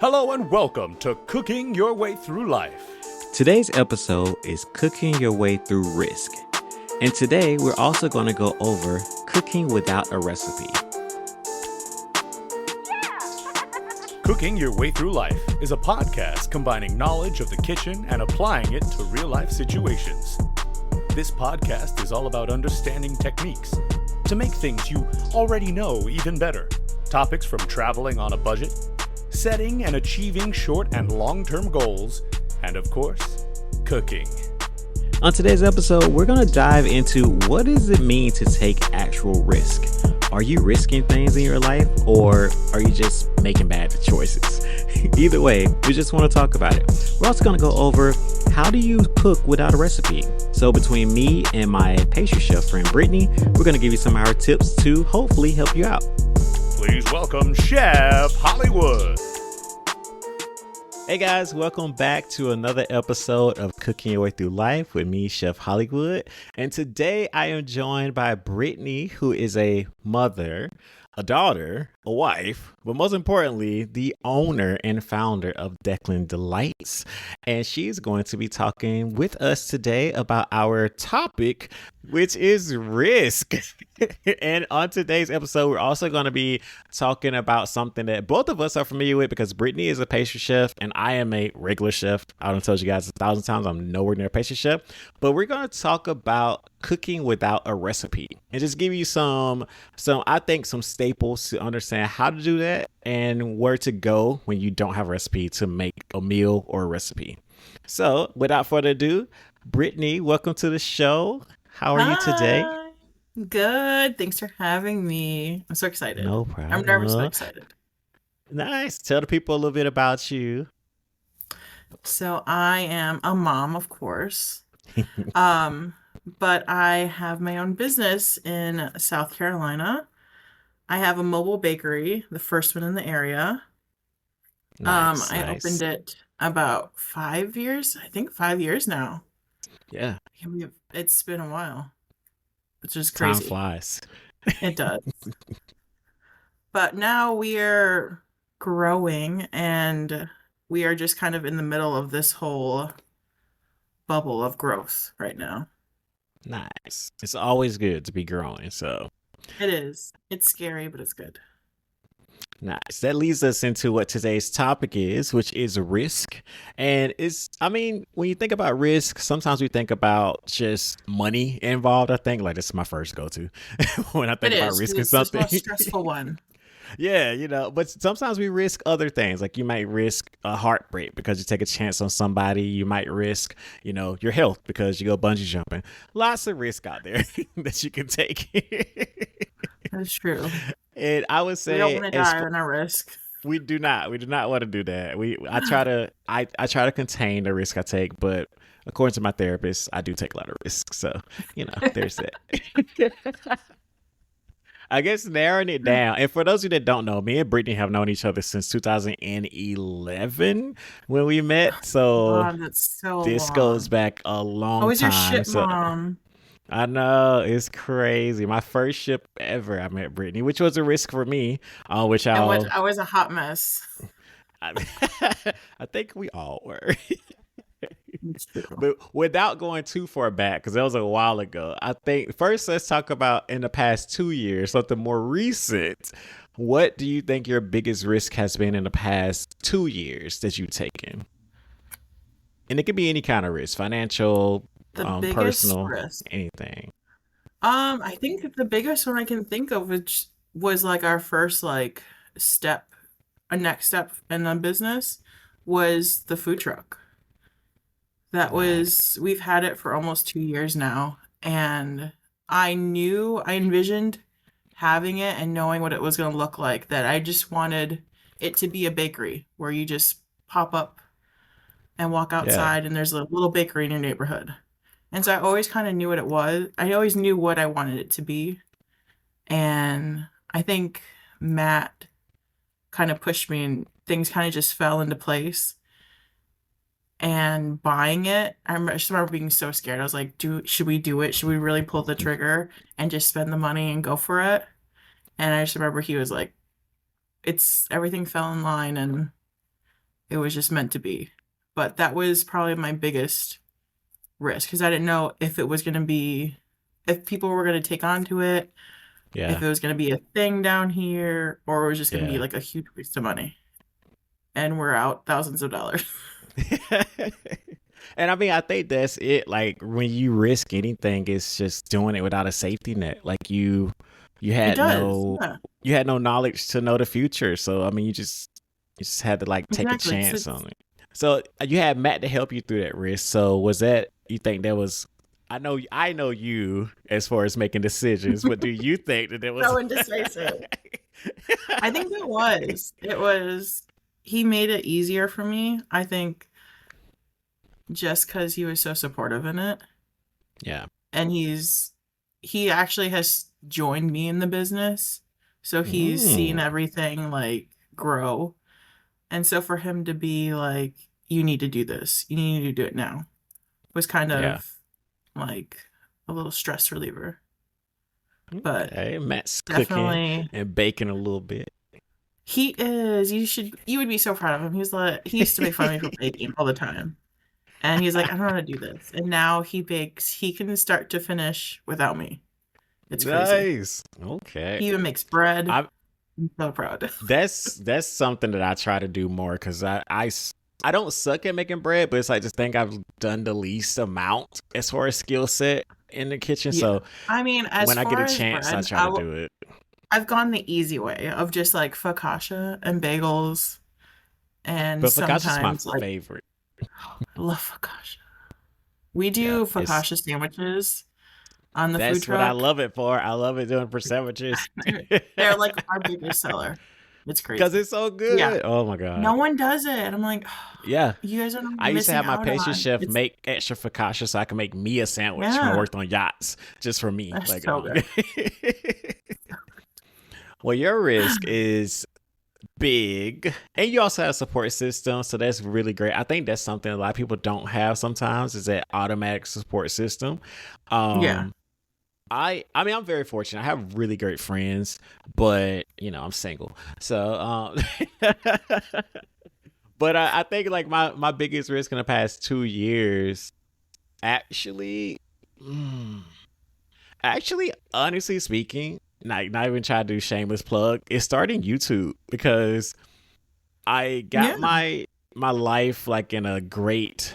Hello and welcome to Cooking Your Way Through Life. Today's episode is Cooking Your Way Through Risk. And today we're also going to go over cooking without a recipe. Cooking Your Way Through Life is a podcast combining knowledge of the kitchen and applying it to real-life situations. This podcast is all about understanding techniques to make things you already know even better. Topics from traveling on a budget, setting and achieving short and long-term goals, and of course, cooking. On today's episode, we're going to dive into what does it mean to take actual risk. Are you risking things in your life, or are you just making bad choices? Either way, we just want to talk about it. We're also going to go over how do you cook without a recipe. So between me and my pastry chef friend Brittany, we're going to give you some of our tips to hopefully help you out. Please welcome Chef Hollywood. Hey guys, welcome back to another episode of Cooking Your Way Through Life with me, Chef Hollywood. And today I am joined by Brittany, who is a mother, a daughter, a wife, but most importantly, the owner and founder of Declan Delights. And she's going to be talking with us today about our topic, which is risk. And on today's episode, we're also going to be talking about something that both of us are familiar with because Brittany is a pastry chef and I am a regular chef. I don't told you guys 1,000 times I'm nowhere near a pastry chef, but we're going to talk about cooking without a recipe and just give you some I think some staples to understand how to do that and where to go when you don't have a recipe to make a meal or a recipe. So without further ado, Brittany, welcome to the show. How are you today? Good. Thanks for having me. I'm so excited. No problem. I'm nervous but excited. Nice. Tell the people a little bit about you. So I am a mom, of course. But I have my own business in South Carolina. I have a mobile bakery, the first one in the area. Nice. I opened it about 5 years. I think 5 years now. Yeah. It's been a while. It's just Time crazy. flies. It does. But now we are growing and we are just kind of in the middle of this whole bubble of growth right now. Nice. It's always good to be growing. So It is. It's scary, but it's good. nice. That leads us into what today's topic is, which is risk. And when you think about risk, sometimes we think about just money involved. I think like this is my first go-to when I think about risking something. It's the most stressful one. Yeah, but sometimes we risk other things. Like you might risk a heartbreak because you take a chance on somebody. You might risk, your health because you go bungee jumping. Lots of risk out there that you can take. That's true. And I would say We don't want to die on our risk. we do not want to do that. I try to contain the risk I take, but according to my therapist, I do take a lot of risks. So, there's that. I guess narrowing it down. And for those of you that don't know, me and Brittany have known each other since 2011 when we met. So God, that's so this long. goes back a long I was your time. shit mom. I know, it's crazy. My first ship ever, I met Brittany, which was a risk for me, which I was a hot mess. I think we all were. It's true. But without going too far back, because that was a while ago, I think first let's talk about in the past 2 years, something more recent. What do you think your biggest risk has been in the past 2 years that you've taken? And it could be any kind of risk, financial, The biggest personal, risk. anything. I think the biggest one I can think of, which was like our first next step in the business, was the food truck. We've had it for almost 2 years now, and I envisioned having it and knowing what it was going to look like, that I just wanted it to be a bakery where you just pop up and walk outside and there's a little bakery in your neighborhood. And so I always kind of knew what it was. I always knew what I wanted it to be. And I think Matt kind of pushed me and things kind of just fell into place. And buying it, I just remember being so scared. I was like, should we do it? Should we really pull the trigger and just spend the money and go for it? And I just remember he was like, everything fell in line and it was just meant to be. But that was probably my biggest risk because I didn't know if it was going to be, if people were going to take on to it, if Yeah. it was going to be a thing down here, or it was just going to be Yeah. like a huge waste of money. And we're out thousands of dollars. And I mean, I think that's it. Like when you risk anything, it's just doing it without a safety net. Like you It had does. no Yeah, you had no knowledge to know the future. So I mean, you just had to like take a exactly. chance on it. So you had Matt to help you through that risk. So was that you think that was? I know you as far as making decisions, but do you think that there was? So indecisive. I think he made it easier for me. I think just because he was so supportive in it. Yeah. And he actually has joined me in the business. So he's seen Mm, everything like grow. And so for him to be like, you need to do this, you need to do it now, was kind yeah. of like a little stress reliever. But Okay. Matt's cooking definitely and baking a little bit. he is. You would be so proud of him. He used to make fun of me for baking all the time. And he's like, I don't know how to do this. And now he bakes, he can start to finish without me. It's crazy. Nice. Okay. He even makes bread. I I'm so proud. that's something that I try to do more because I don't suck at making bread, but it's like just think I've done the least amount as far as skill set in the kitchen. Yeah. So I mean, as when I get far a as chance, I bread, try to do it. I've gone the easy way of just like focaccia and bagels and But focaccia's my sometimes like favorite. I love focaccia. We Yeah, do it's focaccia sandwiches on the food that's what I truck. love it for. I love it doing for sandwiches They're like our biggest seller. It's because crazy. it's so Yeah. good. Oh my god. No one does it. I'm like, Yeah. you guys are not I used to missing have my out pastry on. chef It's make extra focaccia so I can make me a sandwich when I yeah, worked on yachts just for me. that's Like, so good. well, your risk is big, and you also have a support system, so that's really great. I think that's something a lot of people don't have sometimes is that automatic support system. Yeah. Um, I mean, I'm very fortunate. I have really great friends, but I'm single, so but I think like my biggest risk in the past 2 years actually. mm, Actually, honestly speaking, not even trying to do shameless plug, is starting YouTube because I Yeah. got my life like in a great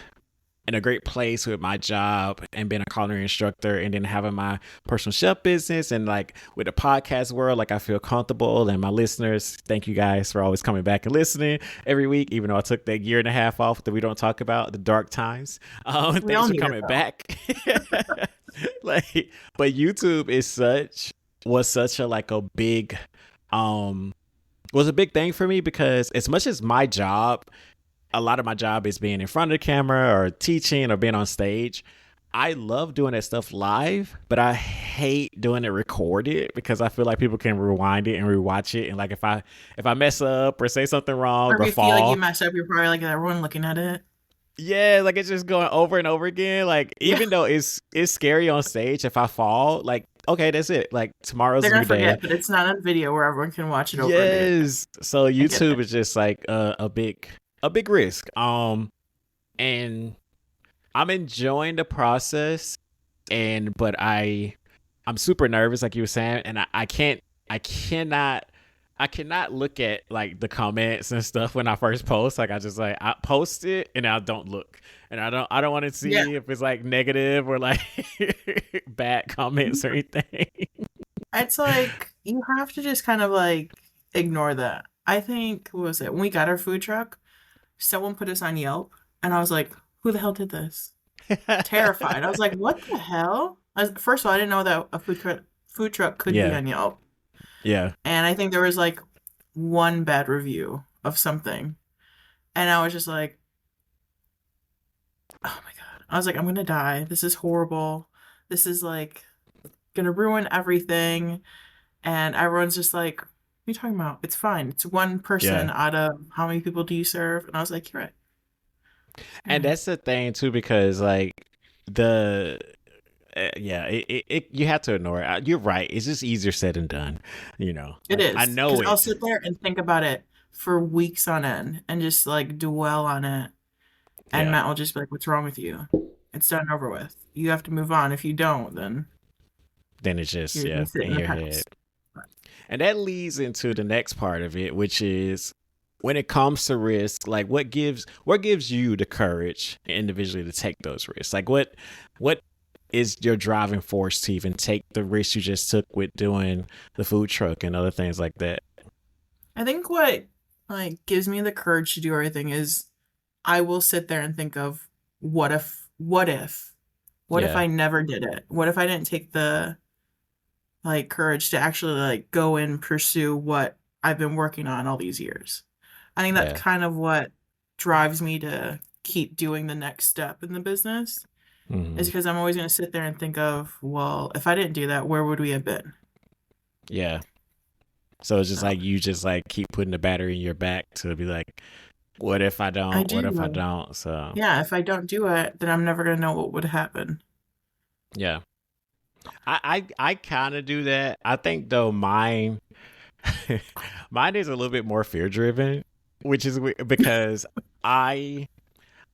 place with my job and being a culinary instructor and then having my personal chef business and like with the podcast world, like I feel comfortable and my listeners, thank you guys for always coming back and listening every week, even though I took that year and a half off that we don't talk about, the dark times. We all Thanks for need it coming though. back. Like, but YouTube was such a like a big was a big thing for me because as much as my job, a lot of my job is being in front of the camera or teaching or being on stage. I love doing that stuff live, but I hate doing it recorded because I feel like people can rewind it and rewatch it. And like if I mess up or say something wrong Or or if you feel like you fall, messed up, you're probably like everyone looking at it. yeah, like it's just going over and over again. Like Yeah. even though it's scary on stage, if I fall, like okay, that's it. Like tomorrow's They're a new gonna day. forget, but it's not on video where everyone can watch it over and again. Yes. So I get YouTube it. is just like a big risk. And I'm enjoying the process but I'm super nervous like you were saying and I cannot look at like the comments and stuff when I first post. Like I post it and I don't look. And I don't want to Yeah. see if it's like negative or like bad comments or anything. It's like you have to just kind of like ignore that. I think what was it? When we got our food truck, someone put us on Yelp and I was like, who the hell did this? Terrified. I was like, what the hell? First of all, I didn't know that a food truck could be Yeah. on Yelp. Yeah. And I think there was like one bad review of something. And I was just like, oh my God. I was like, I'm gonna die. This is horrible. This is like gonna ruin everything. And everyone's just like, what are you talking about? It's fine. It's one person Yeah. out of how many people do you serve? And I was like, you're right. You're And right. that's the thing too, because like the yeah, you have to ignore it. You're right. It's just easier said than done. It Like I is. know Because I'll it. sit there and think about it for weeks on end and just like dwell on it. And Yeah. Matt will just be like, "What's wrong with you? It's done and over with. You have to move on. If you don't, then Then it's just, you're gonna yeah, sit in in the your head. past." And that leads into the next part of it, which is when it comes to risk, like what gives you the courage individually to take those risks? Like what is your driving force to even take the risk you just took with doing the food truck and other things like that? I think what like gives me the courage to do everything is I will sit there and think of what if Yeah. I never did it? What if I didn't take the like courage to actually like go and pursue what I've been working on all these years? I think that's Yeah. kind of what drives me to keep doing the next step in the business is Hmm. because I'm always going to sit there and think of, well, if I didn't do that, where would we have been? Yeah. So it's just So like you just like keep putting the battery in your back to be like, what if I I don't? What if I do. don't? So Yeah, if I don't do it, then I'm never going to know what would happen. yeah. I kind of do that. I think though mine mine is a little bit more fear driven, which is because I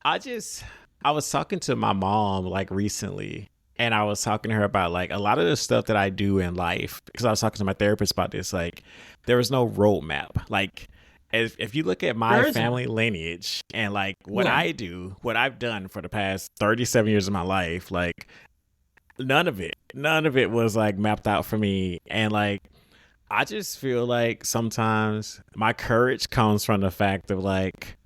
I just I was talking to my mom like recently, and I was talking to her about like a lot of the stuff that I do in life because I was talking to my therapist about this. Like there was no roadmap. Like if you look at my There isn't. family lineage and like what Yeah, I do, what I've done for the past 37 years of my life, like none of it was like mapped out for me. And like I just feel like sometimes my courage comes from the fact of like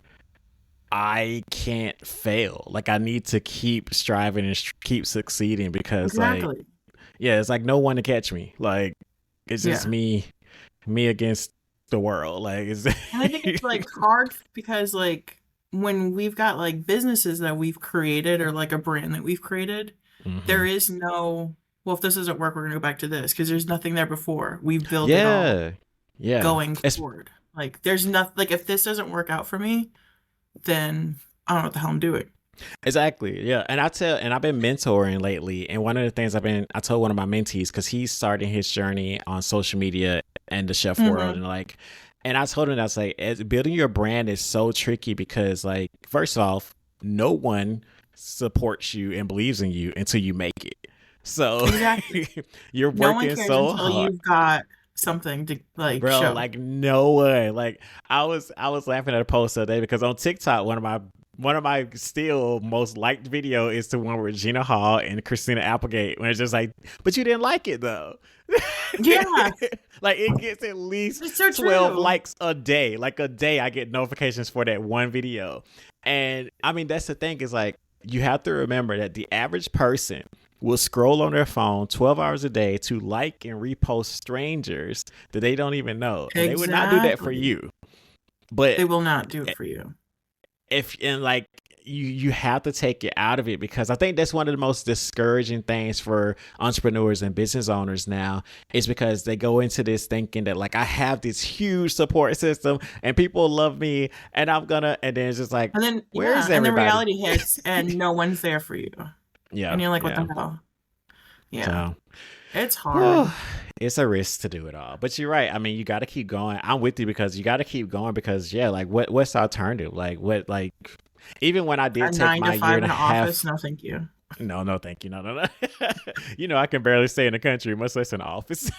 I can't fail. Like I need to keep striving and keep succeeding because like exactly. yeah, it's like no one to catch me. Like it's just Yeah. me against the world. Like it's And I think it's like hard because like when we've got like businesses that we've created or like a brand that we've created, there hmm. is no, well, if this doesn't work, we're going to go back to this because there's nothing there before. We've built it all Yeah. Yeah. going It's forward. Like there's nothing, like if this doesn't work out for me, then I don't know what the hell I'm doing. exactly. Yeah. And I've been mentoring lately. And one of the things I told one of my mentees, because he's starting his journey on social media and the chef world. Hmm. And like, and I told him, I was like, building your brand is so tricky because like, first off, no one supports you and believes in you until you make it. So Exactly. you're No one working cares so until hard. you've got something to like Bro, show. like no way. Like I was laughing at a post the other day because on TikTok, one of my still most liked video is the one with Gina Hall and Christina Applegate when it's just like, but you didn't like it though. Yeah, Like it gets at least it's so 12 true. likes a day. Like a day I get notifications for that one video. And I mean that's the thing is like you have to remember that the average person will scroll on their phone 12 hours a day to like and repost strangers that they don't even know. And they would not do that for Exactly. you. But They will not do it for you. if and like you have to take it out of it because I think that's one of the most discouraging things for entrepreneurs and business owners now is because they go into this thinking that like I have this huge support system and people love me and I'm gonna and then it's just like And then, where's yeah, and then everybody? reality hits and no one's there for you. Yeah, And you're like, what yeah. the hell? Yeah, So it's whew, hard. it's a risk to do it all. But you're right. I mean, you got to keep going. I'm with you because you got to keep going because yeah, like what's the alternative? Like what like even when I A did take nine to my year five and in a the office? half No, thank you. no, no, thank you. No, no, no. You know, I can barely stay in the country, much less in the office.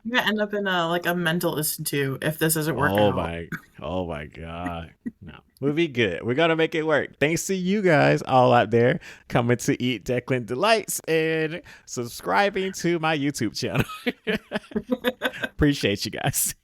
You're gonna end up in a like a mental institute if this doesn't work oh out. my, oh my God. No, we'll be good. We're gonna make it work. Thanks to you guys all out there coming to eat Declan Delights and subscribing to my YouTube channel. Appreciate you guys.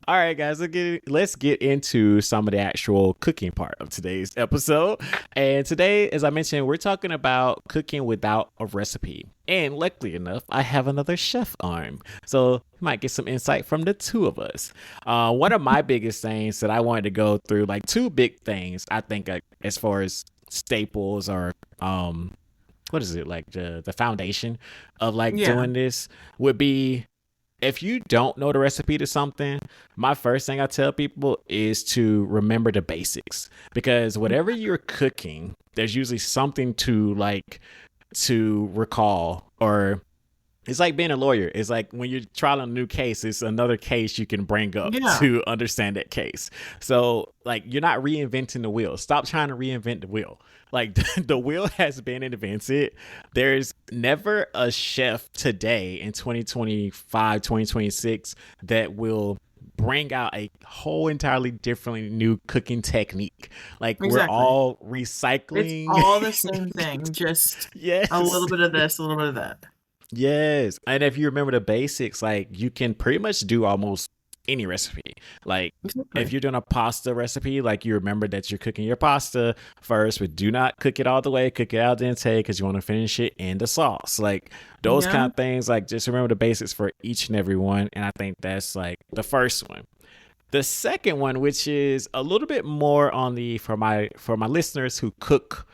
All right, guys, let's get into some of the actual cooking part of today's episode. And today, as I mentioned, we're talking about cooking without a recipe. And luckily enough, I have another chef on. So you might get some insight from the two of us. One of my biggest things that I wanted to go through, like two big things, I think, as far as staples or what is it, like the foundation of like Yeah. doing this would be if you don't know the recipe to something, my first thing I tell people is to remember the basics because whatever you're cooking, there's usually something to like to recall or It's like being a lawyer. It's like when you're trialing a new case, it's another case you can bring up Yeah, to understand that case. So, like, you're not reinventing the wheel. Stop trying to reinvent the wheel. Like, the wheel has been invented. There's never a chef today in 2025, 2026 that will bring out a whole entirely different new cooking technique. Like, we're exactly. all It's recycling. all the same thing, just a Yes. little bit of this, a little bit of that. Yes. And if you remember the basics, like you can pretty much do almost any recipe. Like if Exactly. you're doing a pasta recipe, like you remember that you're cooking your pasta first, but do not cook it all the way, cook it al dente because you want to finish it in the sauce. Like those kind Yeah. of things, like just remember the basics for each and every one. And I think that's like the first one. The second one, which is a little bit more on the for my listeners who cook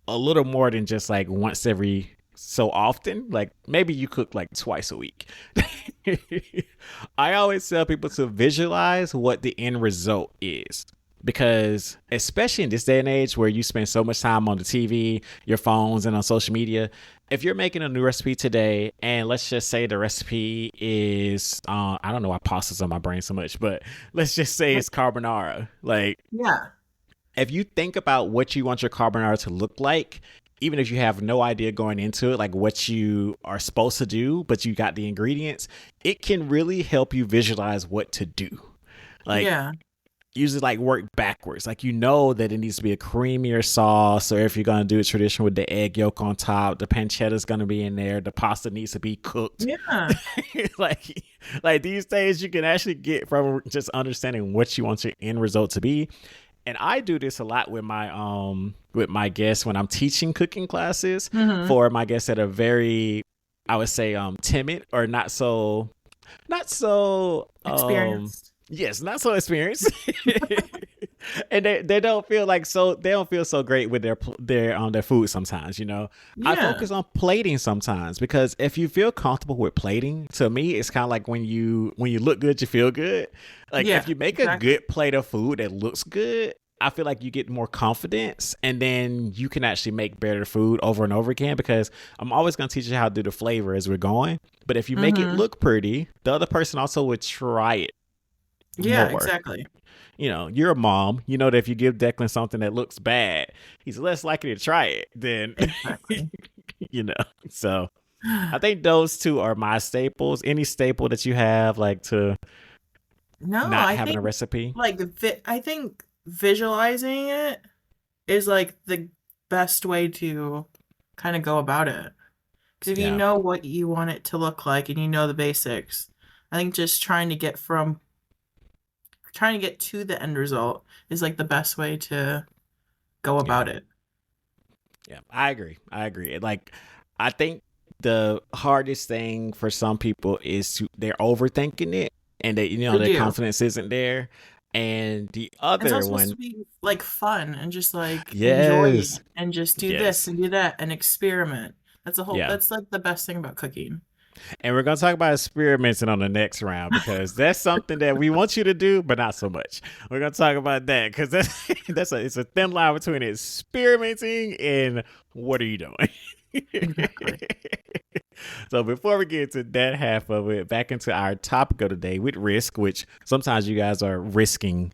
a little more than just like once every so often, like maybe you cook like twice a week. I always tell people to visualize what the end result is, because especially in this day and age where you spend so much time on the TV, your phones, and on social media, if you're making a new recipe today and let's just say the recipe is I don't know why pasta's on my brain so much, but let's just say it's carbonara. Like Yeah. if you think about what you want your carbonara to look like, even if you have no idea going into it, like what you are supposed to do, but you got the ingredients, it can really help you visualize what to do. Like, Yeah. usually like work backwards. Like, you know that it needs to be a creamier sauce, or if you're going to do a tradition with the egg yolk on top, the pancetta is going to be in there. The pasta needs to be cooked. Yeah. like, like these days you can actually get from just understanding what you want your end result to be. And I do this a lot with my guests when I'm teaching cooking classes Hmm. for my guests that are very, I would say, timid or not so Experienced. yes, not so experienced. And they don't feel like so they don't feel so great with their food sometimes, you know. I Yeah. focus on plating sometimes, because if you feel comfortable with plating, to me it's kind of like when you look good you feel good. Like Yeah. if you make a Exactly. good plate of food that looks good, I feel like you get more confidence, and then you can actually make better food over and over again, because I'm always going to teach you how to do the flavor as we're going. But if you make it Hmm. look pretty, the other person also would try it Yeah. more. Exactly. You know, you're a mom. You know that if you give Declan something that looks bad, he's less likely to try it than, Exactly. you know. So I think those two are my staples. Any staple that you have, like to No, not I having think a recipe? like I think visualizing it is like the best way to kind of go about it. Because if you Yeah. know what you want it to look like and you know the basics, I think just trying to get to the end result is like the best way to go Yeah. about it. Yeah. I agree. I agree. Like, I think the hardest thing for some people is they're overthinking it, and They their do. confidence isn't there. And the And it's all other supposed one, to be like fun and just like enjoy yes. it and just do this Yes. and do that and experiment. Yeah. That's like the best thing about cooking. And we're going to talk about experimenting on the next round, because that's something that we want you to do, but not so much. We're going to talk about that because it's a thin line between experimenting and what are you doing? Exactly. So before we get to that half of it, back into our topic of the day with risk, which sometimes you guys are risking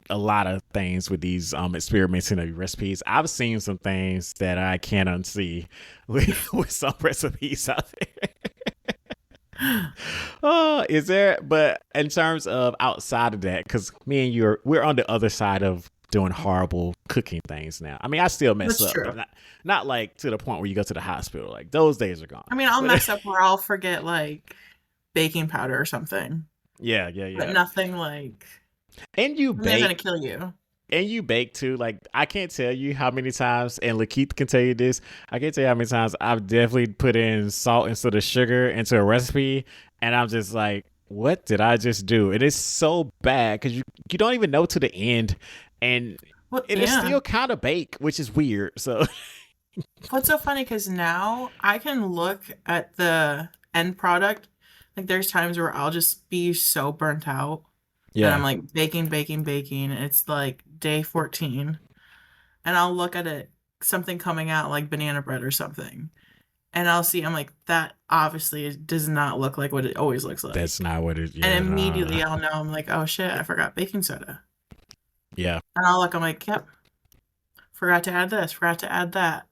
a lot of things with these experimenting of recipes. I've seen some things that I can't unsee with some recipes out there. Oh, is there? But in terms of outside of that, because me and we're on the other side of doing horrible cooking things now. I mean, I still mess That's up, true. but not like to the point where you go to the hospital. Like those days are gone. I mean, I'll But mess up where I'll forget like baking powder or something, yeah, yeah, but yeah. nothing like And you they're gonna bake, kill you. and you bake too. Like I can't tell you how many times, and Lakeith can tell you this. I can't tell you how many times I've definitely put in salt instead of sugar into a recipe, and I'm just like, what did I just do? It is so bad because you don't even know to the end, and Well, it is yeah. still kind of baked, which is weird. So What's so funny because now I can look at the end product. Like there's times where I'll just be so burnt out that I'm yeah, like baking, baking, baking. And it's like day 14. And I'll look at it, something coming out like banana bread or something. and I'll see, I'm like, that obviously does not look like what it always looks like. That's not what it. Yeah, And immediately I'll know, I'm like, oh shit, I forgot baking soda. Yeah. And I'll look, I'm like, yep, forgot to add this, forgot to add that.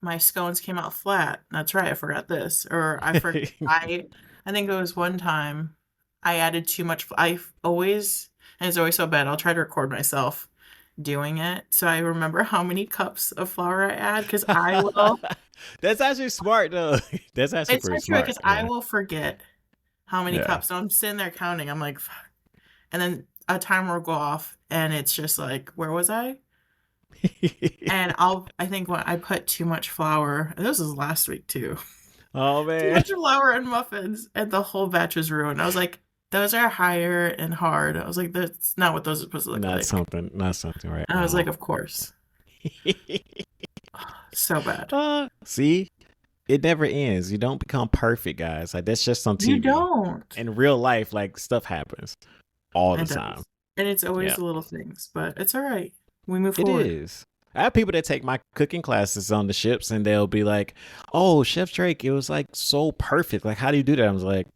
My scones came out flat. That's right, I forgot this. Or I think it was one time I added too much. I always, and it's always so bad, I'll try to record myself doing it. So I remember how many cups of flour I add, because I will. That's actually smart though. That's actually It's pretty so true, smart. because I will forget how many Yeah. cups. So I'm sitting there counting. I'm like, fuck. And then a timer will go off, and it's just like, where was I? And I think when I put too much flour, and this was last week too, Oh too man. much flour in muffins, and the whole batch was ruined. I was like, those are higher and hard. I was like, that's not what those are supposed to look Not like. something. Not something right And I was now. like, of course. So bad. See, it never ends. You don't become perfect, guys. Like that's just on TV. You don't. In real life, like stuff happens all the It does. time. And it's always Yeah. the little things, but it's all right. We move It forward. is. I have people that take my cooking classes on the ships and they'll be like, "Oh, Chef Drake, it was like so perfect. Like, how do you do that?" I was like,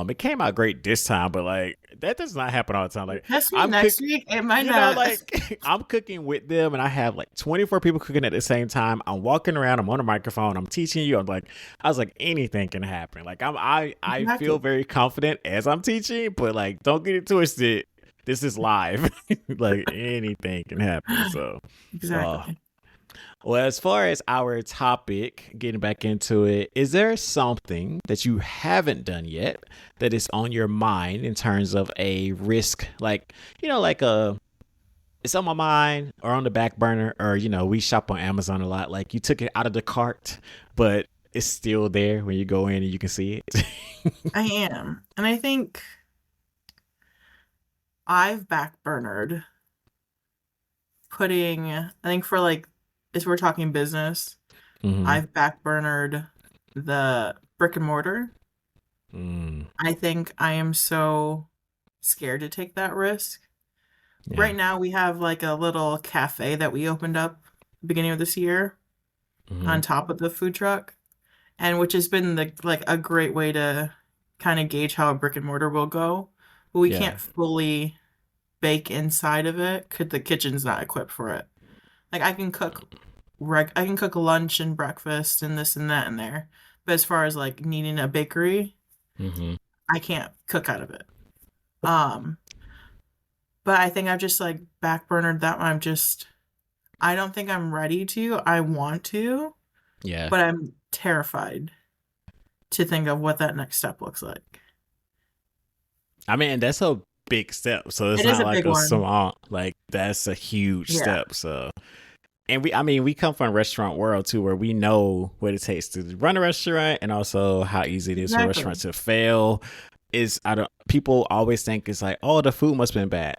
it came out great this time, but like that does not happen all the time. Like Test me I'm next week. It might you know, not. like I'm cooking with them and I have like 24 people cooking at the same time. I'm walking around, I'm on a microphone, I'm teaching you. I was like, anything can happen. Like I Exactly. feel very confident as I'm teaching, but like don't get it twisted. This is live. Like anything can happen. So Exactly. well, as far as our topic, getting back into it, is there something that you haven't done yet that is on your mind in terms of a risk? Like, it's on my mind or on the back burner, or, we shop on Amazon a lot. Like, you took it out of the cart, but it's still there when you go in and you can see it. I am. And I think I've backburnered I think for like, if we're talking business, Mhm. I've backburnered the brick and mortar. I think I am so scared to take that risk. Yeah. Right now, we have like a little cafe that we opened up beginning of this year on top of the food truck, and which has been a great way to kind of gauge how a brick and mortar will go. But we Yeah. can't fully bake inside of it because the kitchen's not equipped for it. Like I can cook lunch and breakfast and this and that in there, but as far as like needing a bakery, I can't cook out of it. But I think I've just like backburnered that one. I don't think I'm ready to. I want to, Yeah. but I'm terrified to think of what that next step looks like. I mean, that's a big step. So it's It is not a like big a one. small, like that's a huge Yeah. step. So, and we come from a restaurant world too, where we know what it takes to run a restaurant and also how easy it is for a Exactly. restaurant to fail. People always think it's like, oh, the food must have been bad.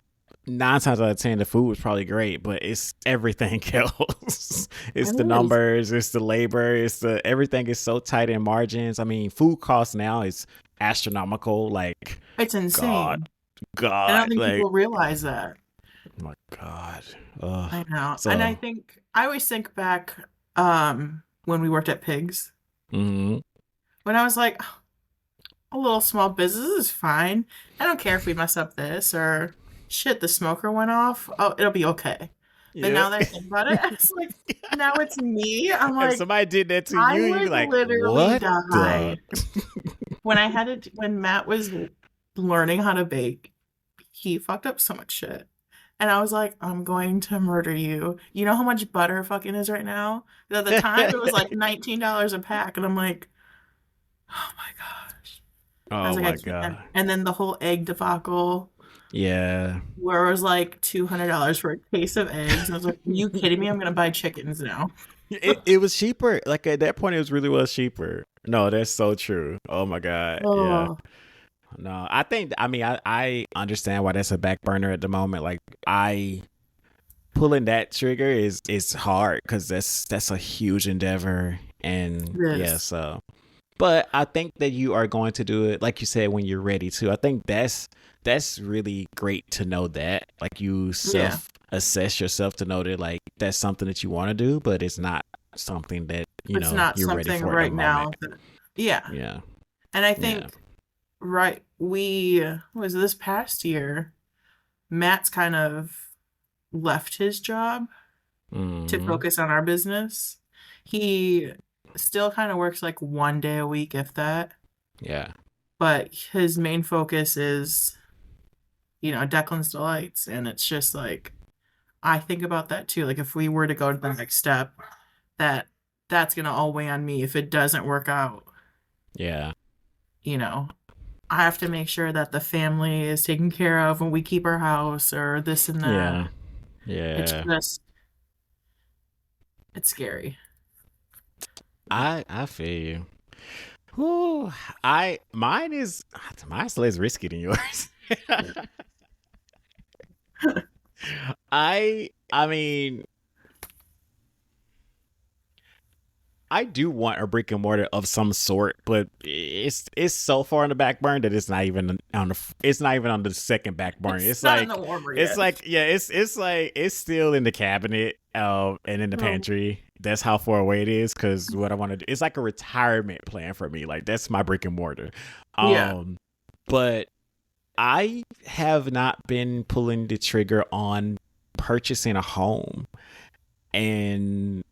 9 times out of 10, the food was probably great, but it's everything else. It's It the is. numbers, it's the labor, everything is so tight in margins. I mean, food costs now is astronomical. Like, It's insane. God, I don't think like, people realize that. oh my God. I know. So, And I think I always think back when we worked at Pigs. mhm. When I was like, "Oh, a little small business is fine. I don't care if we mess up this or shit, the smoker went off. Oh, it'll be okay." But now that I think about it, it's like now it's me. I'm If like, somebody did that to I you, you'd would be like, literally what die. the? When Matt was learning how to bake, he fucked up so much shit. And I was like, I'm going to murder you. You know how much butter fucking is right now? At the time, it was like $19 a pack. And I'm like, oh my gosh. I was Oh like, I my can't. God. And then the whole egg debacle, Yeah. where it was like $200 for a case of eggs. I was like, are you kidding me? I'm going to buy chickens now. It was cheaper. Like at that point, it really was cheaper. No, that's so true. Oh my God. Yeah. Oh, No, I understand why that's a back burner at the moment. Like pulling that trigger is hard because that's a huge endeavor. And It is. yeah, so but I think that you are going to do it, like you said, when you're ready to. I think that's really great to know that. Like you self assess yourself to know that like that's something that you want to do, but it's not something that It's not you're ready something for at the right now. moment. Yeah. Yeah. And I Yeah. think, right, was this past year, Matt's kind of left his job to Hmm. focus on our business. He still kind of works like 1 day a week, if that. Yeah. But his main focus is, Declan's Delights. And it's just like, I think about that too. Like, if we were to go to the next step, that's going to all weigh on me if it doesn't work out. Yeah. I have to make sure that the family is taken care of when we keep our house or this and that. Yeah. It's Yeah. just, it's scary. I feel you. Whew. Mine's less risky than yours. I mean, I do want a brick and mortar of some sort, but it's so far on the back burner that it's not even on the second back burner. It's It's not in like the warmer it's yet. like yeah, it's like it's still in the cabinet and in the Oh. pantry. That's how far away it is because what I want to do, it's like a retirement plan for me. Like that's my brick and mortar. Yeah. But I have not been pulling the trigger on purchasing a home. And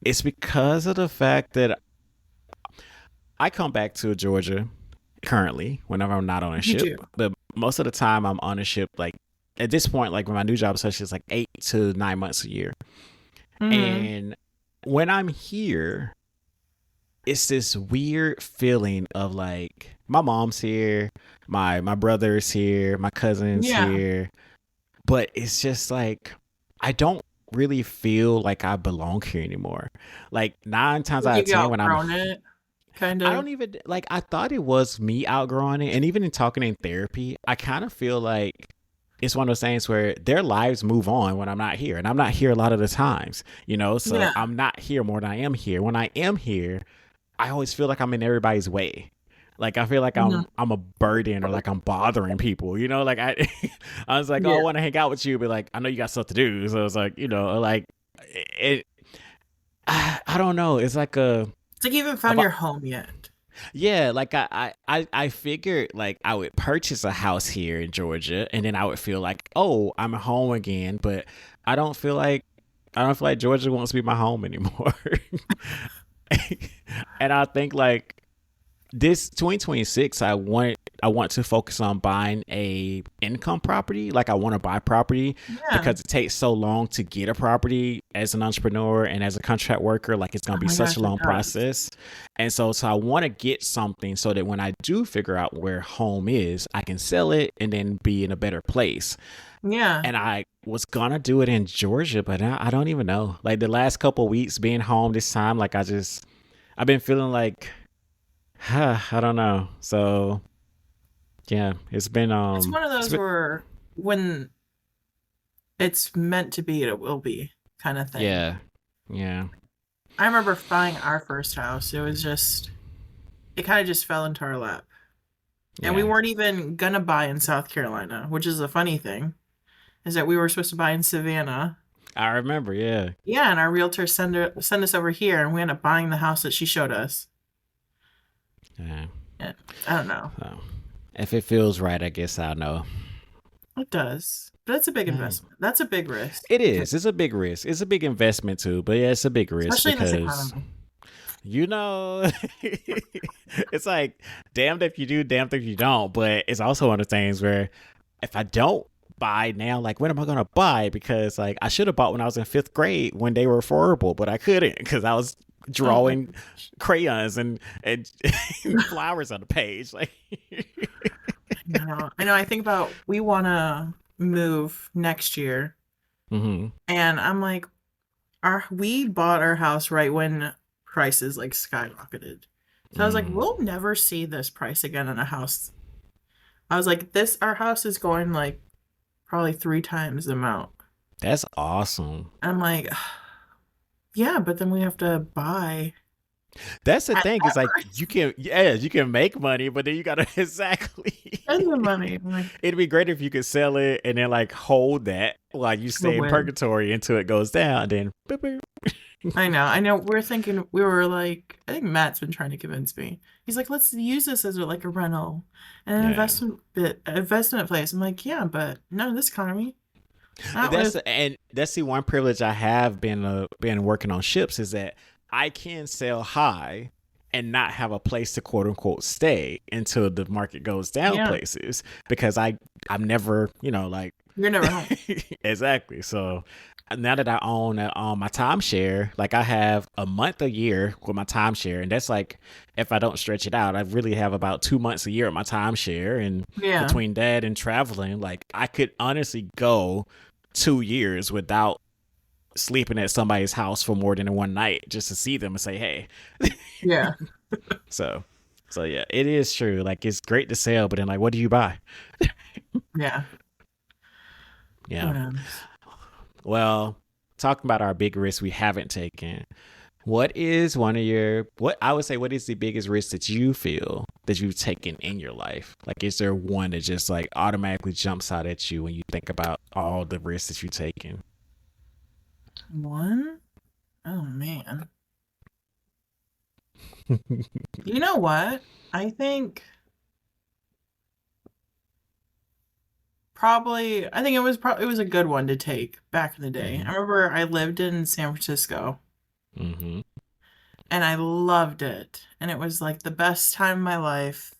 it's because of the fact that I come back to Georgia currently whenever I'm not on a Me ship. too. But most of the time I'm on a ship, like at this point, like when my new job especially is like 8 to 9 months a year. Mhm. And when I'm here, it's this weird feeling of like my mom's here, my brother's here, my cousin's Yeah. here, but it's just like I don't really feel like I belong here anymore. Like 9 times out of You've 10 when outgrown it, kind I of. don't even like I thought it was me outgrowing it, and even in talking in therapy, I kind of feel like it's one of those things where their lives move on when I'm not here, and I'm not here a lot of the times, so Yeah. I'm not here more than I am here. When I am here, I always feel like I'm in everybody's way. Like I feel like Mhm. I'm a burden or like I'm bothering people, like I was like, oh, I Yeah. want to hang out with you, but like I know you got stuff to do, so it's like like it. I don't know. It's like It's like you haven't found about your home yet. yeah, like I figured like I would purchase a house here in Georgia, and then I would feel like, oh, I'm home again, but I don't feel like Georgia wants to be my home anymore. And I think like this 2026 I want to focus on buying a income property. Like I want to buy property Yeah. because it takes so long to get a property as an entrepreneur and as a contract worker. Like it's Oh going to be my such gosh, a it long does. process. And so I want to get something so that when I do figure out where home is, I can sell it and then be in a better place. Yeah. And I was gonna do it in Georgia, but I don't even know. Like the last couple of weeks being home this time, like I've been feeling like I don't know. So yeah, It's one of those where when it's meant to be, it will be kind of thing. yeah. I remember buying our first house. It kind of just fell into our lap. And we Yeah. weren't even gonna buy in South Carolina, which is a funny thing, is that we were supposed to buy in Savannah. I remember, yeah. Yeah, and our realtor send us over here, and we ended up buying the house that she showed us. Yeah. Yeah, I don't know. So if it feels right, I guess I'll know. It does. But it's a big investment. That's a big risk. It is. It's a big risk. It's a big investment too, but yeah, it's a big risk Especially in this because economy. it's like damned if you do, damned if you don't. But it's also one of the things where if I don't buy now, like when am I gonna buy? Because like I should have bought when I was in 5th grade when they were affordable, but I couldn't because I was drawing crayons and flowers on the page. Like I know. I think about we want to move next year, and I'm like, we bought our house right when prices like skyrocketed. So I was like, we'll never see this price again on a house. I was like, our house is going like probably 3 times the amount. That's awesome. I'm like, yeah, but then we have to buy. That's the thing. It's like you can make money, but then you gotta exactly Spend the money. I'm like, it'd be great if you could sell it and then like hold that while you stay in win. purgatory until it goes down. Then boop, boop. I know. We were like, I think Matt's been trying to convince me. He's like, let's use this as like a rental and an Yeah. investment place. I'm like, yeah, but no, this economy, not That's with, and that's the one privilege I have been working on ships is that I can sell high and not have a place to quote unquote stay until the market goes down yeah, places because I'm never, like you're never home. exactly. So now that I own my timeshare, like I have a month a year with my timeshare, and that's like if I don't stretch it out, I really have about 2 months a year at my timeshare, and Yeah, between that and traveling, like I could honestly go 2 years without sleeping at somebody's house for more than one night just to see them and say hey. yeah, So so yeah, it is true. Like it's great to sell, but then like what do you buy? yeah. Who Yeah. knows? Well, talking about our big risks we haven't taken. What is one of your what I would say what is the biggest risk that you feel that you've taken in your life? Like is there one that just like automatically jumps out at you when you think about all the risks that you've taken? One? Oh man. You know what? I think I think it was a good one to take back in the day. Hmm. I remember I lived in San Francisco Hmm. and I loved it. And it was like the best time of my life.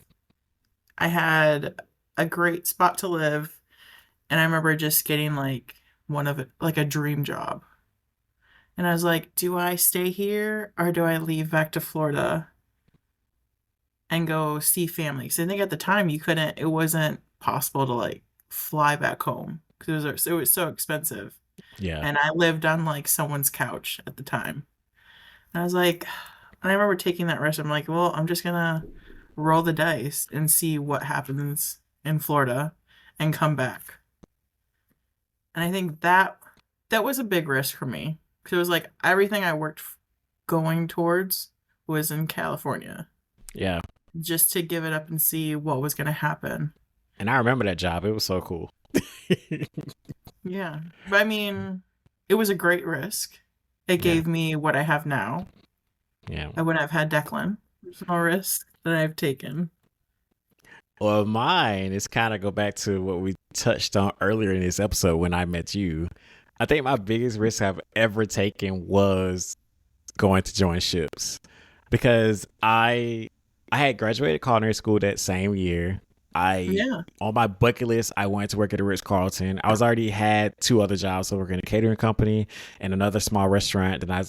I had a great spot to live, and I remember just getting like one of it, like a dream job. And I was like, do I stay here or do I leave back to Florida and go see family? Because I think at the time it wasn't possible to like fly back home because it was so expensive. Yeah. And I lived on like someone's couch at the time. And I was like, and I remember taking that risk. I'm like, well, I'm just gonna roll the dice and see what happens in Florida and come back. And I think that was a big risk for me because it was like everything I worked going towards was in California Yeah. just to give it up and see what was going to happen. And I remember that job. It was so cool. Yeah. But I mean, it was a great risk. It Yeah. gave me what I have now. Yeah. I wouldn't have had Declan. There's no risk that I've taken. Well, mine is kind of go back to what we touched on earlier in this episode when I met you. I think my biggest risk I've ever taken was going to join ships because I had graduated culinary school that same year. I Yeah. On my bucket list, I wanted to work at a Ritz Carlton. I was already had two other jobs, so working in a catering company and another small restaurant. Then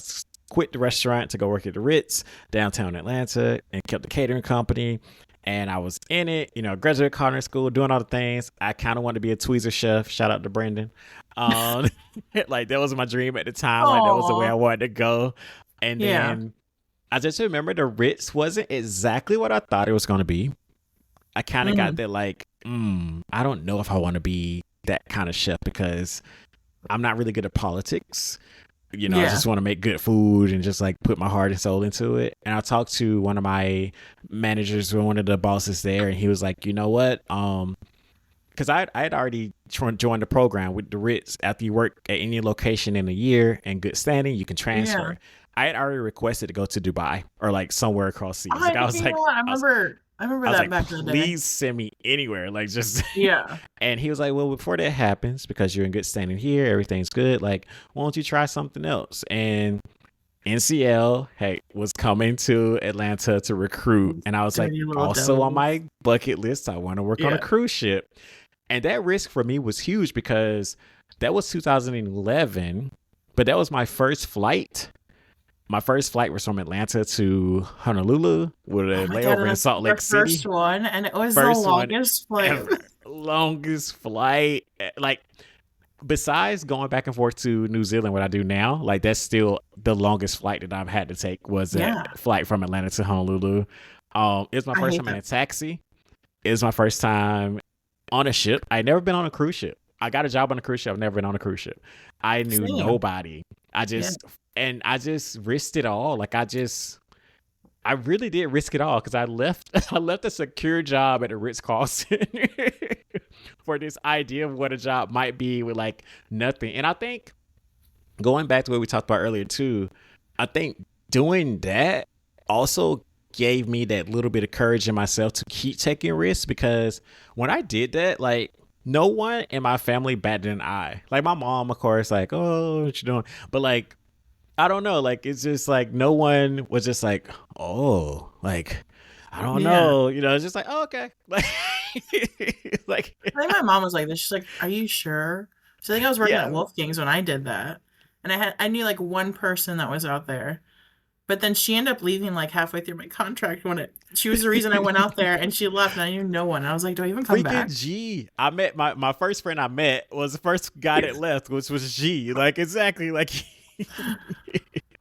quit the restaurant to go work at the Ritz downtown Atlanta and kept the catering company. And I was in it, graduate culinary school, doing all the things. I kind of wanted to be a tweezer chef. Shout out to Brendan. Um, like that was my dream at the time. Like that was the way I Oh, wanted to go. And yeah. then I just remember the Ritz wasn't exactly what I thought it was going to be. I kind of got Mm, that like, I don't know if I want to be that kind of chef because I'm not really good at politics. I yeah. just want to make good food and just like put my heart and soul into it. And I talked to one of my managers or one of the bosses there, and he was like, you know what? Because I had already joined the program with the Ritz. After you work at any location in a year and good standing, you can Yeah. transfer. I had already requested to go to Dubai or like somewhere across seas. Like I, you know what? I I remember was that like, back in the day. please send me anywhere. Like just Yeah. and he was like, well, before that happens, because you're in good standing here, everything's good. Like, why don't you try something else? And NCL, hey, was coming to Atlanta to recruit. And I was like, Dirty little also on devils. my bucket list, I want to work on a Yeah. cruise ship. And that risk for me was huge because that was 2011, but that was my first flight. My first flight was from Atlanta to Honolulu with Oh a my God, layover and in that's Salt your Lake first City. one, and it was the First one longest flight. ever. Longest flight. Like, besides going back and forth to New Zealand, what I do now, like, that's still the longest flight that I've had to take was that Yeah, flight from Atlanta to Honolulu. It was my I first hate time in that. a taxi. It was my first time on a ship. I'd never been on a cruise ship. I got a job on a cruise ship. I've never been on a cruise ship. I knew Same. nobody. Yeah. I just risked it all. Like I really did risk it all because I left I left a secure job at a Ritz Carlton for this idea of what a job might be with like nothing. And I think going back to what we talked about earlier too, I think doing that also gave me that little bit of courage in myself to keep taking risks, because when I did that, like, no one in my family batted an eye. Like my mom, of course, like, oh, what you doing? But like, I don't know, like it's just like no one was just like, oh, like I don't Yeah. know, it's just like, oh, okay, like, like, I think my mom was like this. She's like, "Are you sure?" So I think I was working at yeah, Wolfgang's when I did that, and I knew like one person that was out there, but then she ended up leaving like halfway through my contract she was the reason I went out there, and she left, and I knew no one. I was like, "Do I even come freaking back?" G. I met my first friend I met was the first guy that left, which was G. Like exactly, like.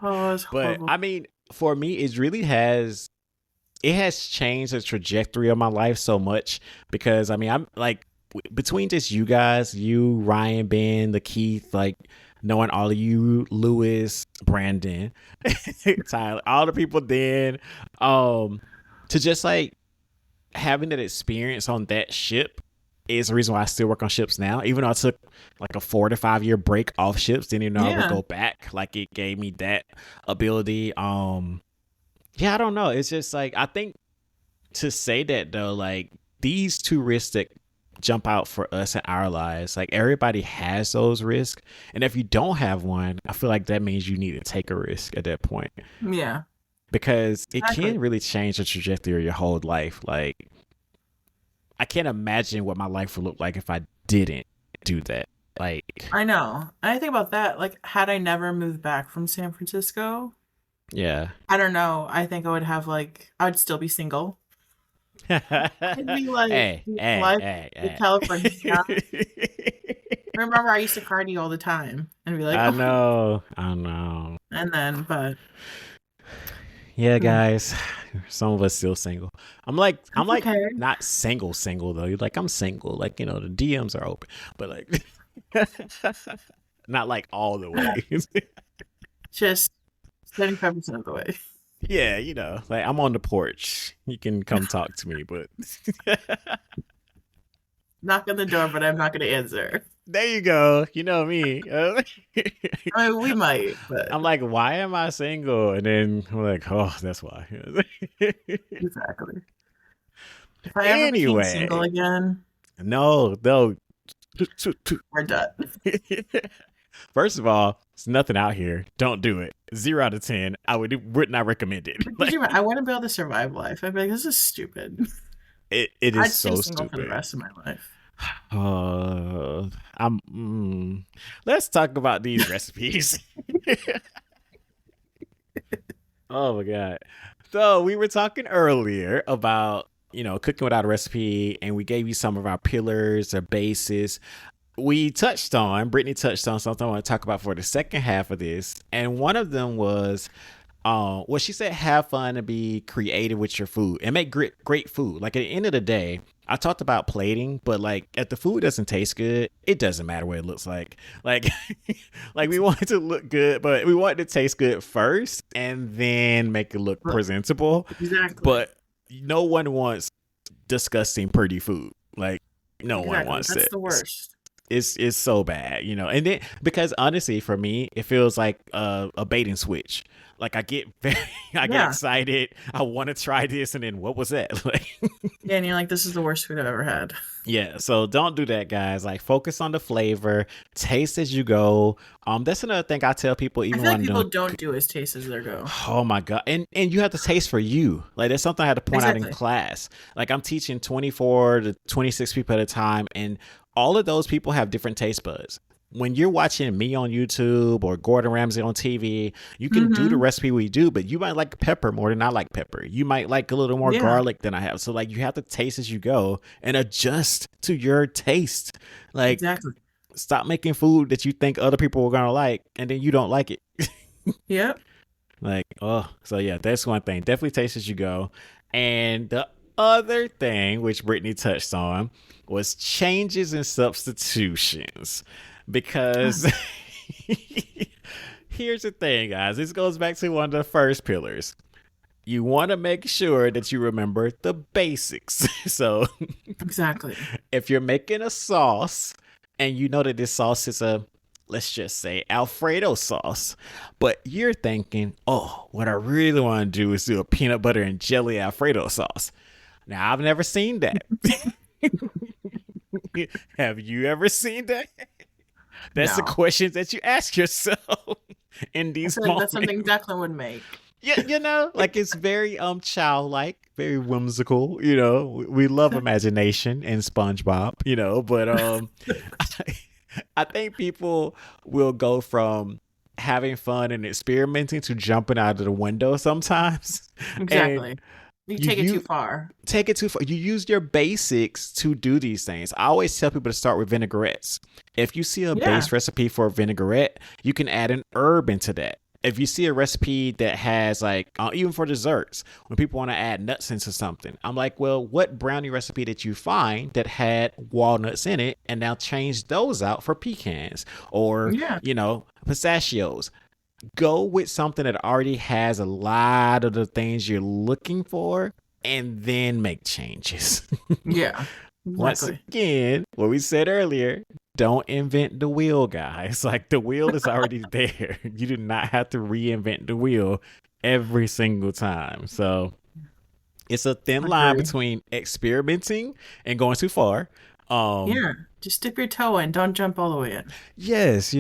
Oh, it was But horrible. I mean, for me, it has changed the trajectory of my life so much, because I mean, I'm like between just you guys, you, Ryan, Ben, the Keith, like knowing all of you, Lewis, Brandon, Tyler, all the people then, to just like having that experience on that ship is the reason why I still work on ships now. Even though I took like a 4 to 5 year break off ships, didn't even know I would Yeah. go back. Like it gave me that ability. Yeah, I don't know. It's just like, I think to say that though, like these two risks that jump out for us in our lives, like everybody has those risks. And if you don't have one, I feel like that means you need to take a risk at that point, Yeah. because it Exactly. can really change the trajectory of your whole life. Like I can't imagine what my life would look like if I didn't do that. Like, I know. And I think about that. Like, had I never moved back from San Francisco, yeah. I don't know. I think I would have like I'd still be single. I'd be like Hey, life hey, in hey, California. hey. Remember, I used to cry to you all the time and be like, I oh, know. I know. and then, but Yeah, mm, guys. Some of us still single. I'm that's like okay. not single though. You're like, I'm single. Like, the DMs are open. But like not like all the way. Just 75% of the way. Yeah, like I'm on the porch. You can come talk to me, but Knock on the door, but I'm not going to answer. there you go. You know me. I mean, we might, but I'm like, why am I single? And then I'm like, oh, that's why. exactly. If I ever became single Anyway, again, no. we're done. First of all, it's nothing out here. Don't do it. 0 out of 10. Would not recommend it. Could you, I wouldn't be able to survive life. I'd be like, this is stupid. It is I'd stay so single for the stupid. rest of my life. Let's talk about these recipes. Oh my god. So we were talking earlier about, cooking without a recipe, and we gave you some of our pillars or bases. Brittany touched on something I want to talk about for the second half of this. And one of them was, well, she said, have fun and be creative with your food and make great food. Like at the end of the day, I talked about plating, but like if the food doesn't taste good, it doesn't matter what it looks like. Like, like we want it to look good, but we want it to taste good first and then make it look presentable. Exactly. But no one wants disgusting, pretty food. Like no one wants That's it. the worst. It's so bad, and then because honestly for me it feels like a bait and switch. Like I get get excited, I want to try this, and then what was that? Like Yeah, and you're like, this is the worst food I've ever had. yeah, so don't do that, guys. Like focus on the flavor, taste as you go. That's another thing I tell people, I even feel like when people don't do is taste as they go. oh my god, and you have to taste for you. Like that's something I had to point out in Exactly. class. Like I'm teaching 24 to 26 people at a time, and all of those people have different taste buds. When you're watching me on YouTube or Gordon Ramsay on TV, you can do the recipe we do, but you might like pepper more than I like pepper. You might like a little more garlic than I have. So like you have to taste as you go and adjust to your taste. Like Exactly. stop making food that you think other people are gonna like and then you don't like it. Yep. Like, oh, so yeah, that's one thing. Definitely taste as you go. And the other thing, which Brittany touched on, was changes and substitutions. Because here's the thing, guys. This goes back to one of the first pillars. You want to make sure that you remember the basics. So Exactly. if you're making a sauce and you know that this sauce is a let's just say Alfredo sauce. But you're thinking, oh, what I really want to do is do a peanut butter and jelly Alfredo sauce. Now, I've never seen that. Have you ever seen that? That's the No. questions that you ask yourself in I these feel like that's moments. something Declan would make. Yeah, like it's very childlike, very whimsical. We love imagination and SpongeBob. But I think people will go from having fun and experimenting to jumping out of the window sometimes. And Exactly. You you, take it too you far. take it too far. You use your basics to do these things. I always tell people to start with vinaigrettes. If you see a Yeah. base recipe for a vinaigrette, you can add an herb into that. If you see a recipe that has even for desserts, when people want to add nuts into something, I'm like, well, what brownie recipe did you find that had walnuts in it, and now change those out for pecans or, Yeah. pistachios? Go with something that already has a lot of the things you're looking for and then make changes. Yeah. Once Exactly. again, what we said earlier, don't invent the wheel, guys. Like the wheel is already there. You do not have to reinvent the wheel every single time. So it's a thin line Agree. between experimenting and going too far. Yeah. Just dip your toe in. Don't jump all the way in. Yes,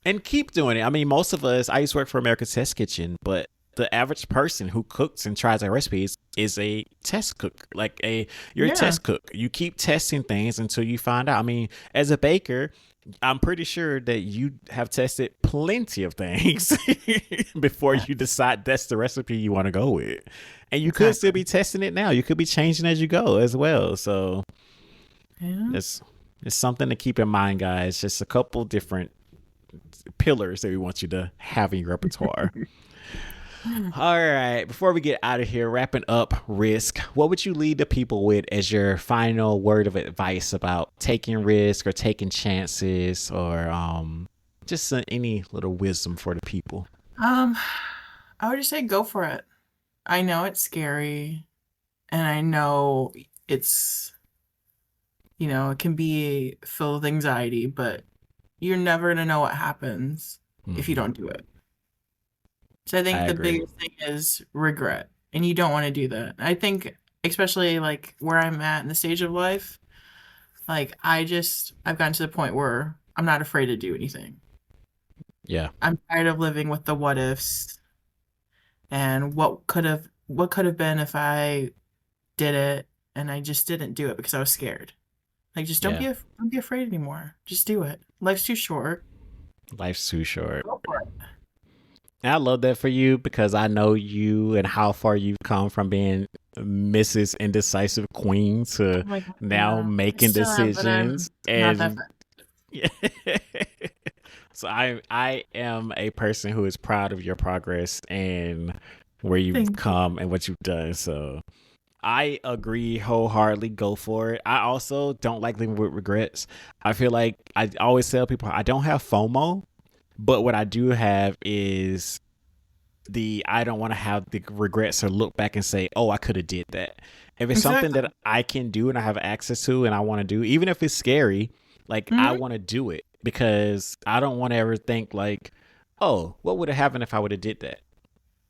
and keep doing it. I mean, most of us, I used to work for America's Test Kitchen, but the average person who cooks and tries their recipes is a test cook. You're a Yeah. test cook. You keep testing things until you find out. I mean, as a baker, I'm pretty sure that you have tested plenty of things before you decide that's the recipe you want to go with. And you could still be testing it now. You could be changing as you go as well. So Yeah. it's something to keep in mind, guys. Just a couple different pillars that we want you to have in your repertoire. All right, before we get out of here, wrapping up risk, what would you lead the people with as your final word of advice about taking risk or taking chances, or just any little wisdom for the people? I would just say go for it. I know it's scary, and I know it's, it can be filled with anxiety, but you're never gonna know what happens if you don't do it. So I I think the agree. biggest thing is regret, and you don't want to do that. I think, especially like where I'm at in the stage of life, like I've gotten to the point where I'm not afraid to do anything. Yeah, I'm tired of living with the what ifs and what could have been if I did it, and I just didn't do it because I was scared. Like, just don't yeah. be afraid anymore. Just do it. Life's too short. Life's too short. Go for it. And I love that for you because I know you and how far you've come from being Mrs. Indecisive Queen to Oh my God, now yeah. I making still am, but I'm decisions. not that And so I am a person who is proud of your progress and where you've Thank you. come and what you've done. So I agree wholeheartedly. Go for it. I also don't like living with regrets. I feel like I always tell people I don't have FOMO, but what I do have is I don't want to have the regrets or look back and say, oh, I could have did that. If it's something Exactly. that I can do and I have access to and I want to do, even if it's scary, like I Mhm. want to do it because I don't want to ever think like, oh, what would have happened if I would have did that?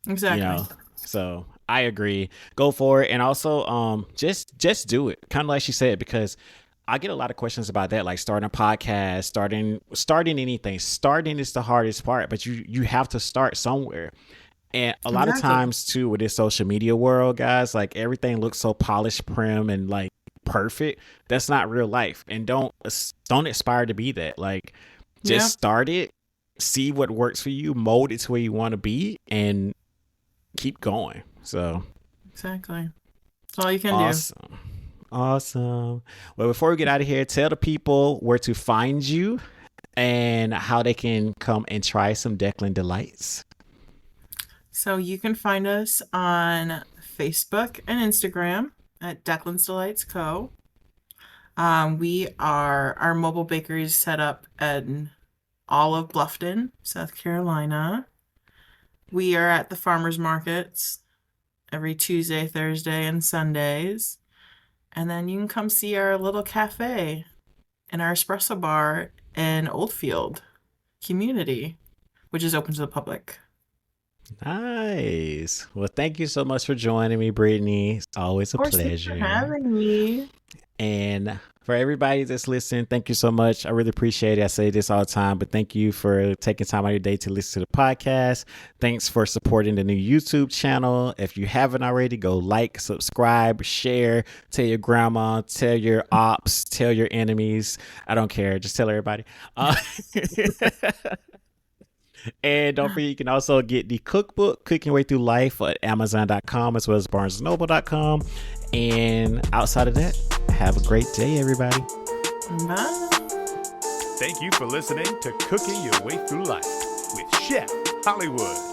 Exactly. So I agree. Go for it. And also just do it, kind of like she said, because I get a lot of questions about that, like starting a podcast, starting anything. Starting is the hardest part, but you have to start somewhere. And a lot of Exactly. times too with this social media world, guys, like everything looks so polished, prim, and like perfect. That's not real life. And don't aspire to be that. Like just Yeah. start it, see what works for you, mold it to where you want to be, and keep going. So Exactly. That's all you can do. awesome. Awesome. Well, before we get out of here, tell the people where to find you and how they can come and try some Declan Delights. So you can find us on Facebook and Instagram at Declan's Delights Co. Our mobile bakery is set up in all of Bluffton, South Carolina. We are at the farmers markets every Tuesday, Thursday, and Sundays. And then you can come see our little cafe in our espresso bar in Oldfield community, which is open to the public. Nice. Well, thank you so much for joining me, Brittany. It's always a Of course, pleasure. thanks for having me. And for everybody that's listening, thank you so much. I really appreciate it. I say this all the time, but thank you for taking time out of your day to listen to the podcast. Thanks for supporting the new YouTube channel. If you haven't already, go like, subscribe, share, tell your grandma, tell your ops, tell your enemies. I don't care. Just tell everybody. And don't forget, you can also get the cookbook, Cooking Your Way Through Life, at Amazon.com as well as BarnesandNoble.com. And outside of that, have a great day, everybody. Bye. Thank you for listening to Cooking Your Way Through Life with Chef Hollywood.